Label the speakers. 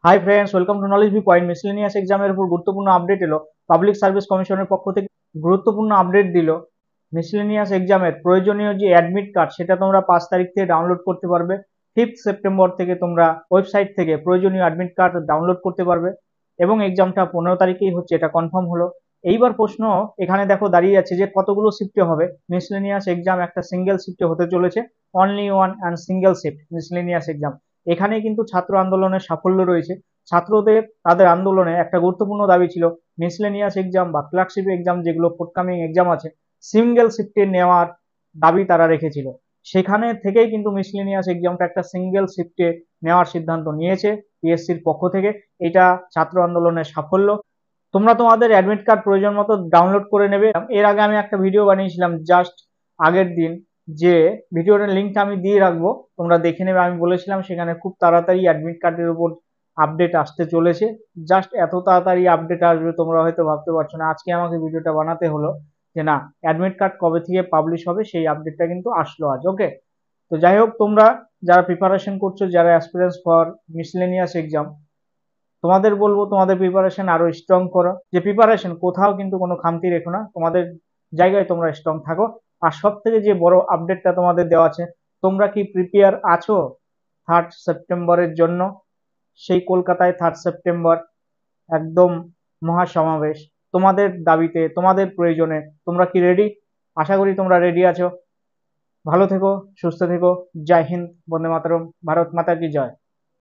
Speaker 1: Hi friends, welcome to knowledge V point. Miscellaneous এক্সামের উপর গুরুত্বপূর্ণ আপডেট এলো। পাবলিক সার্ভিস কমিশনের পক্ষ থেকে গুরুত্বপূর্ণ আপডেট দিল। মিসলেনিয়াস এক্সামের প্রয়োজনীয় যে অ্যাডমিট কার্ড সেটা তোমরা 5 তারিখ থেকে ডাউনলোড করতে পারবে। 5 সেপ্টেম্বর থেকে তোমরা ওয়েবসাইট থেকে প্রয়োজনীয় অ্যাডমিট কার্ড ডাউনলোড করতে পারবে এবং এক্সামটা 15 তারিখেই হচ্ছে, এটা কনফার্ম হলো। এইবার প্রশ্ন এখানে দেখো দাঁড়িয়ে আছে যে কতগুলো শিফটে হবে মিসলেনিয়াস এক্সাম। একটা সিঙ্গেল শিফটে হতে চলেছে, only one and single shift miscellaneous exam. এখানে কিন্তু ছাত্র আন্দোলনের সাফল্য রয়েছে। ছাত্রদের তাদের আন্দোলনে একটা গুরুত্বপূর্ণ দাবি ছিল মিসলেনিয়াস এক্সাম বা ক্লার্কশিপ এক্সাম, যেগুলো ফোর্থকামিং এক্সাম আছে, সিঙ্গেল শিফটে নেওয়ার দাবি তারা রেখেছিল। সেখানে থেকেই কিন্তু মিসলেনিয়াস এক্সামটা একটা সিঙ্গেল শিফটে নেওয়ার সিদ্ধান্ত নিয়েছে পিএসসির পক্ষ থেকে। এটা ছাত্র আন্দোলনের সাফল্য। তোমরা তোমাদের অ্যাডমিট কার্ড প্রয়োজন মতো ডাউনলোড করে নেবে। এর আগে আমি একটা ভিডিও বানিয়েছিলাম জাস্ট আগের দিন, যে ভিডিওটার লিঙ্কটা আমি দিয়ে রাখবো, তোমরা দেখে নেবে। আমি বলেছিলাম সেখানে খুব তাড়াতাড়ি অ্যাডমিট কার্ডের উপর আপডেট আসতে চলেছে। জাস্ট এত তাড়াতাড়ি আপডেট আসবে তোমরা হয়তো ভাবতে পারছো না। আজকে আমাকে ভিডিওটা বানাতে হলো যে না, অ্যাডমিট কার্ড কবে থেকে পাবলিশ হবে সেই আপডেটটা কিন্তু আসলো আজ। ওকে, তো যাই হোক, তোমরা যারা প্রিপারেশন করছো, যারা অ্যাসপিরেন্টস ফর মিসলেনিয়াস এক্সাম, তোমাদের বলবো তোমাদের প্রিপারেশন আরো স্ট্রং করো। যে প্রিপারেশন কোথাও কিন্তু কোনো খামতি রেখো না, তোমাদের জায়গায় তোমরা স্ট্রং থাকো। আর সব থেকে যে বড় আপডেটটা তোমাদের দেওয়া আছে, তোমরা কি প্রিপেয়ার আছো 3rd সেপ্টেম্বরের জন্য? সেই কলকাতায় 3rd সেপ্টেম্বর একদম মহাসমাবেশ, তোমাদের দাবিতে, তোমাদের প্রয়োজনে। তোমরা কি রেডি? আশা করি তোমরা রেডি আছো। ভালো থেকো, সুস্থ থেকো। জয় হিন্দ, বন্দে মাতরম, ভারত মাতা কি জয়।